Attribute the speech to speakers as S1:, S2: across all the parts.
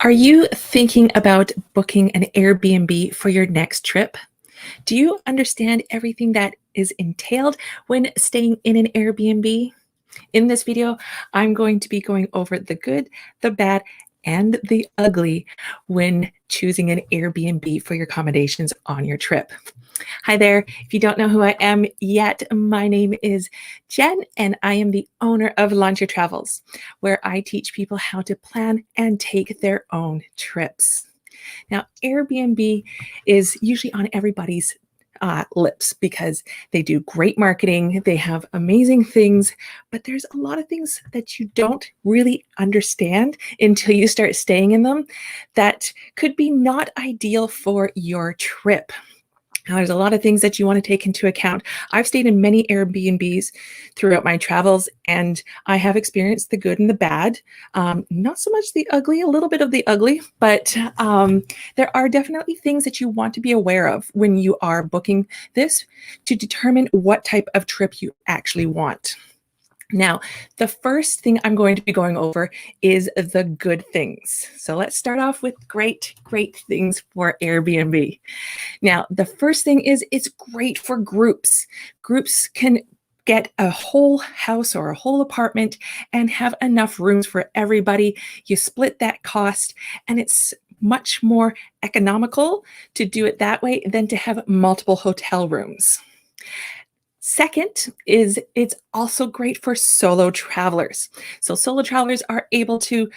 S1: Are you thinking about booking an Airbnb for your next trip? Do you understand everything that is entailed when staying in an Airbnb? In this video, I'm going to be going over the good, the bad, and the ugly when choosing an Airbnb for your accommodations on your trip. Hi there. If you don't know who I am yet, my name is Jen, and I am the owner of Launch Your Travels, where I teach people how to plan and take their own trips. Now, Airbnb is usually on everybody's lips because they do great marketing, they have amazing things, but there's a lot of things that you don't really understand until you start staying in them that could be not ideal for your trip. Now, there's a lot of things that you want to take into account. I've stayed in many Airbnbs throughout my travels, and I have experienced the good and the bad. Not so much the ugly, a little bit of the ugly, but there are definitely things that you want to be aware of when you are booking this to determine what type of trip you actually want. Now, the first thing I'm going to be going over is the good things. So let's start off with great things for Airbnb. Now, the first thing is it's great for groups. Groups can get a whole house or a whole apartment and have enough rooms for everybody. You split that cost, and it's much more economical to do it that way than to have multiple hotel rooms. Second is it's also great for solo travelers. So solo travelers are able to,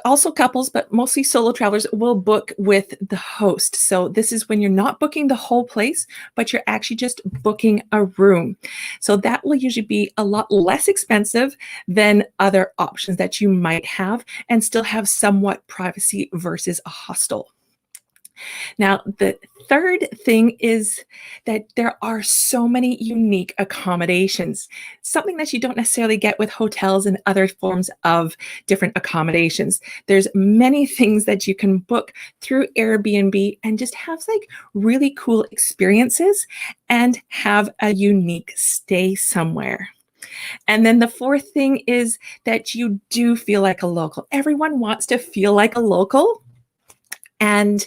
S1: also couples, but mostly solo travelers will book with the host. So this is when you're not booking the whole place, but you're actually just booking a room. So that will usually be a lot less expensive than other options that you might have and still have somewhat privacy versus a hostel. Now, the third thing is that there are so many unique accommodations, something that you don't necessarily get with hotels and other forms of different accommodations. There's many things that you can book through Airbnb and just have like really cool experiences and have a unique stay somewhere. And then the fourth thing is that you do feel like a local. Everyone wants to feel like a local and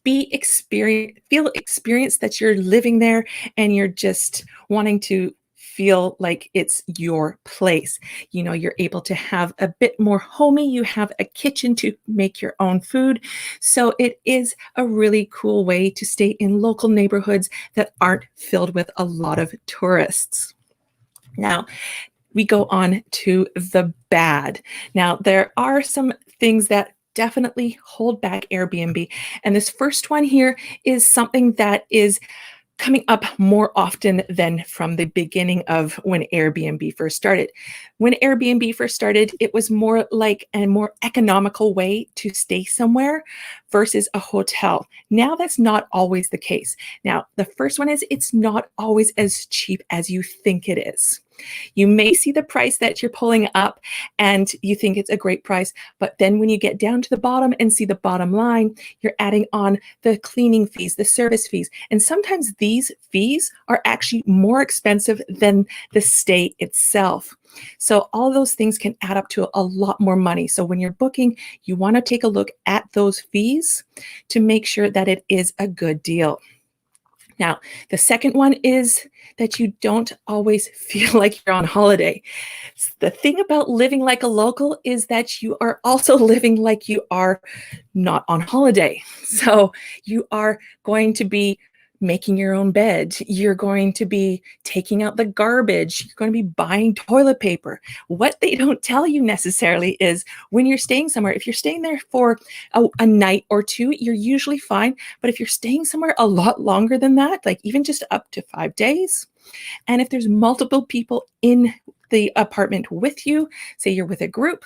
S1: feel experience that you're living there and you're just wanting to feel like it's your place. You know, you're able to have a bit more homey. You have a kitchen to make your own food. So it is a really cool way to stay in local neighborhoods that aren't filled with a lot of tourists. Now, we go on to the bad. Now, there are some things that definitely hold back Airbnb. And this first one here is something that is coming up more often than from the beginning of when Airbnb first started. When Airbnb first started, it was more like a more economical way to stay somewhere versus a hotel. Now that's not always the case. Now, the first one is it's not always as cheap as you think it is. You may see the price that you're pulling up and you think it's a great price, but then when you get down to the bottom and see the bottom line, you're adding on the cleaning fees, the service fees, and sometimes these fees are actually more expensive than the stay itself. So all those things can add up to a lot more money. So when you're booking, you want to take a look at those fees to make sure that it is a good deal. Now, the second one is that you don't always feel like you're on holiday. The thing about living like a local is that you are also living like you are not on holiday. So you are going to be making your own bed. You're going to be taking out the garbage. You're going to be buying toilet paper. What they don't tell you necessarily is when you're staying somewhere, if you're staying there for a night or two, you're usually fine. But if you're staying somewhere a lot longer than that, like even just up to 5 days, and if there's multiple people in the apartment with you, say you're with a group,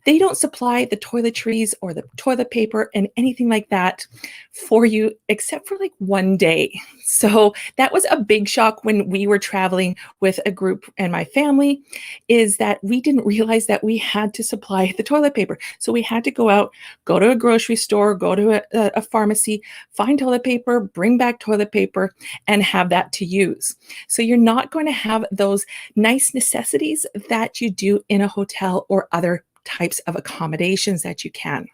S1: they don't supply the toiletries or the toilet paper and anything like that for you except for like one day. So that was a big shock when we were traveling with a group and my family, is that we didn't realize that we had to supply the toilet paper. So we had to go out, go to a grocery store, go to a pharmacy, find toilet paper, bring back toilet paper, and have that to use. So you're not going to have those nice necessities that you do in a hotel or other types of accommodations that you can.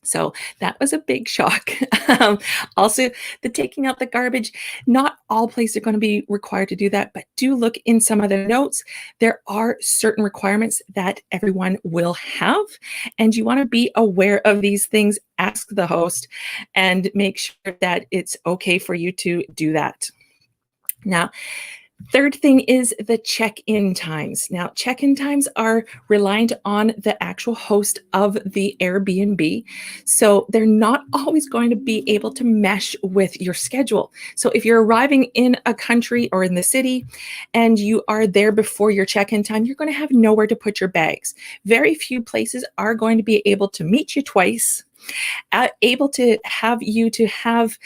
S1: So that was a big shock. Um, Also, the taking out the garbage, not all places are going to be required to do that, but do look in some of the notes. There are certain requirements that everyone will have, and you want to be aware of these things. Ask the host and make sure that it's okay for you to do that. Now, third thing is the check-in times. Now, check-in times are reliant on the actual host of the Airbnb. So they're not always going to be able to mesh with your schedule. So if you're arriving in a country or in the city and you are there before your check-in time, you're going to have nowhere to put your bags. Very few places are going to be able to meet you twice, able to have you to have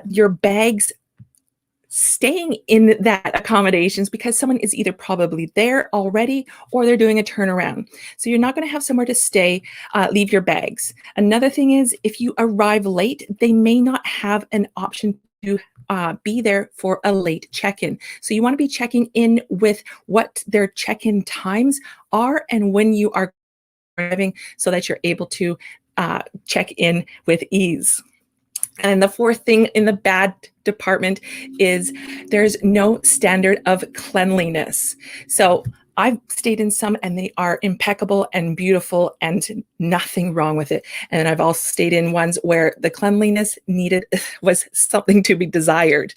S1: your bags staying in that accommodations because someone is either probably there already or they're doing a turnaround. So you're not going to have somewhere to stay, leave your bags. Another thing is if you arrive late, they may not have an option to be there for a late check-in. So you want to be checking in with what their check-in times are and when you are arriving so that you're able to check in with ease. And the fourth thing in the bad department is there's no standard of cleanliness. So I've stayed in some and they are impeccable and beautiful and nothing wrong with it. And I've also stayed in ones where the cleanliness needed was something to be desired.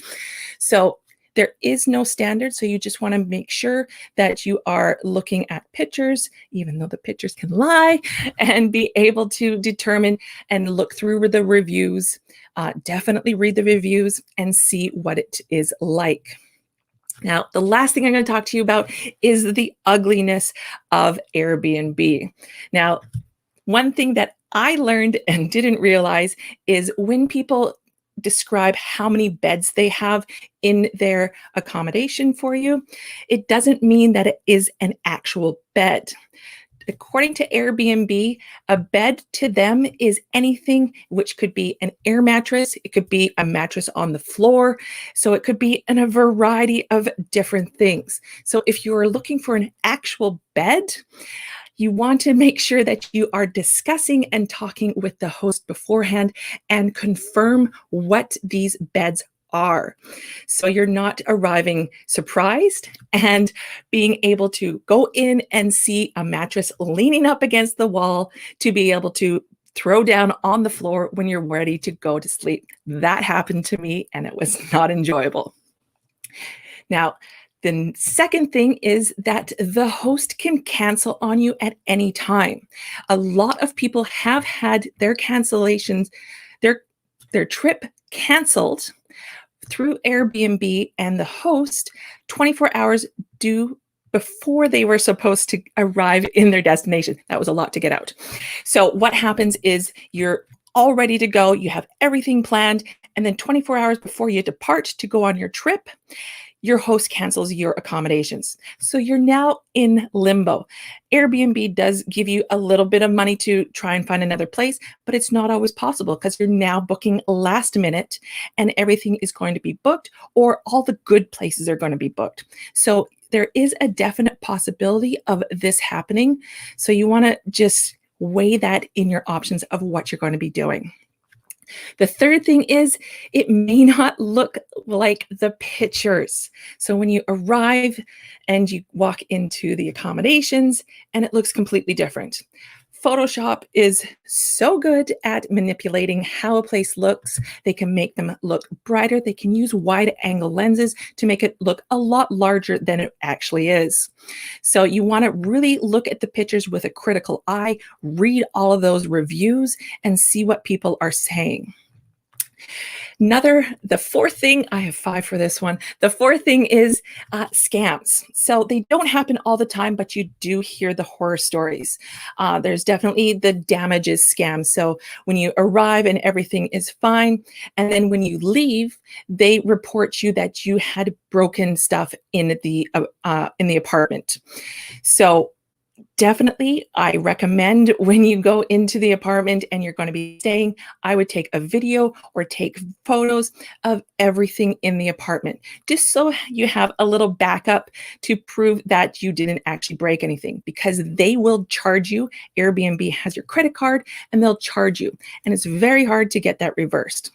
S1: So there is no standard. So you just want to make sure that you are looking at pictures, even though the pictures can lie, and be able to determine and look through the reviews. Definitely read the reviews and see what it is like. Now, the last thing I'm going to talk to you about is the ugliness of Airbnb. Now, one thing that I learned and didn't realize is when people describe how many beds they have in their accommodation for you, it doesn't mean that it is an actual bed. According to Airbnb, a bed to them is anything which could be an air mattress, it could be a mattress on the floor, so it could be in a variety of different things. So if you're looking for an actual bed, you want to make sure that you are discussing and talking with the host beforehand and confirm what these beds are. So you're not arriving surprised and being able to go in and see a mattress leaning up against the wall to be able to throw down on the floor when you're ready to go to sleep. That happened to me and it was not enjoyable. Now, the second thing is that the host can cancel on you at any time. A lot of people have had their cancellations, their trip canceled through Airbnb and the host 24 hours due before they were supposed to arrive in their destination. That was a lot to get out. So what happens is you're all ready to go, you have everything planned, and then 24 hours before you depart to go on your trip, your host cancels your accommodations. So you're now in limbo. Airbnb does give you a little bit of money to try and find another place, but it's not always possible because you're now booking last minute and everything is going to be booked or all the good places are going to be booked. So there is a definite possibility of this happening. So you want to just weigh that in your options of what you're going to be doing. The third thing is it may not look like the pictures. So when you arrive and you walk into the accommodations and it looks completely different. Photoshop is so good at manipulating how a place looks. They can make them look brighter. They can use wide angle lenses to make it look a lot larger than it actually is. So you want to really look at the pictures with a critical eye, read all of those reviews and see what people are saying. The fourth thing, I have 5 for this one. The fourth thing is scams. So they don't happen all the time, but you do hear the horror stories. There's definitely the damages scam. So when you arrive and everything is fine, and then when you leave, they report you that you had broken stuff in the apartment. So Definitely, I recommend when you go into the apartment and you're going to be staying, I would take a video or take photos of everything in the apartment, just so you have a little backup to prove that you didn't actually break anything, because they will charge you. Airbnb has your credit card and they'll charge you, and it's very hard to get that reversed.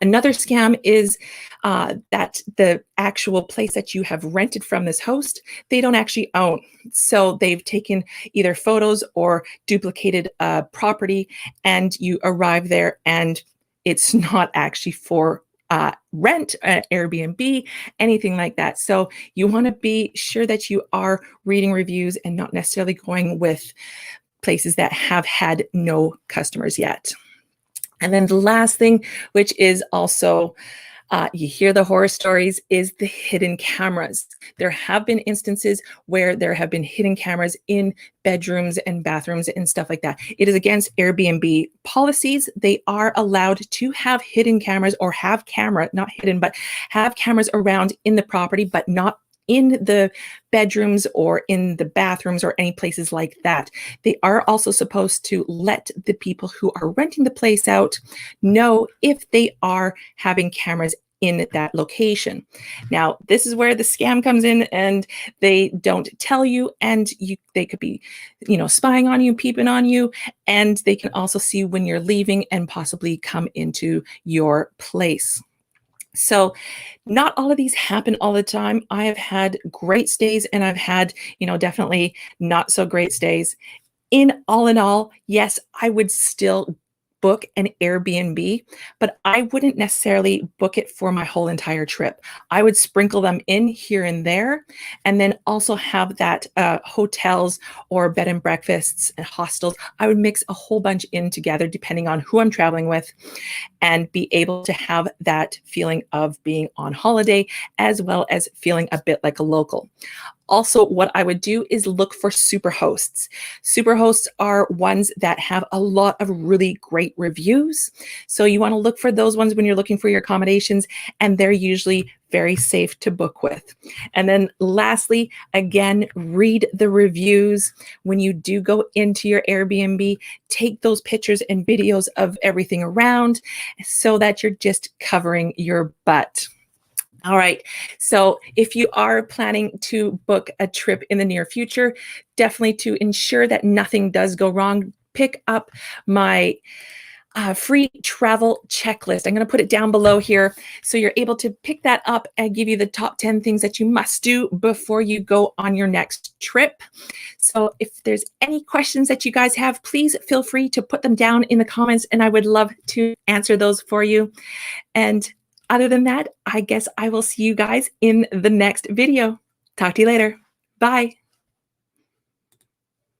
S1: Another scam is that the actual place that you have rented from this host, they don't actually own. So they've taken either photos or duplicated property, and you arrive there and it's not actually for rent, Airbnb, anything like that. So you want to be sure that you are reading reviews and not necessarily going with places that have had no customers yet. And then the last thing, which is also you hear the horror stories, is the hidden cameras. There have been instances where there have been hidden cameras in bedrooms and bathrooms and stuff like that. It is against Airbnb policies. They are allowed to have hidden cameras, or have camera, not hidden, but have cameras around in the property, but not in the bedrooms or in the bathrooms or any places like that. They are also supposed to let the people who are renting the place out know if they are having cameras in that location. Now, this is where the scam comes in, and they don't tell you, and they could be, spying on you, peeping on you, and they can also see when you're leaving and possibly come into your place. So not all of these happen all the time. I have had great stays, and I've had, definitely not so great stays. In all, yes, I would still book an Airbnb, but I wouldn't necessarily book it for my whole entire trip. I would sprinkle them in here and there, and then also have that hotels or bed and breakfasts and hostels. I would mix a whole bunch in together depending on who I'm traveling with, and be able to have that feeling of being on holiday, as well as feeling a bit like a local. Also, what I would do is look for superhosts. Superhosts are ones that have a lot of really great reviews. So you want to look for those ones when you're looking for your accommodations, and they're usually very safe to book with. And then lastly, again, read the reviews. When you do go into your Airbnb, take those pictures and videos of everything around so that you're just covering your butt. All right. So if you are planning to book a trip in the near future, definitely, to ensure that nothing does go wrong, pick up my free travel checklist. I'm going to put it down below here, so you're able to pick that up and give you the top 10 things that you must do before you go on your next trip. So if there's any questions that you guys have, please feel free to put them down in the comments, and I would love to answer those for you. And other than that, I guess I will see you guys in the next video. Talk to you later. Bye.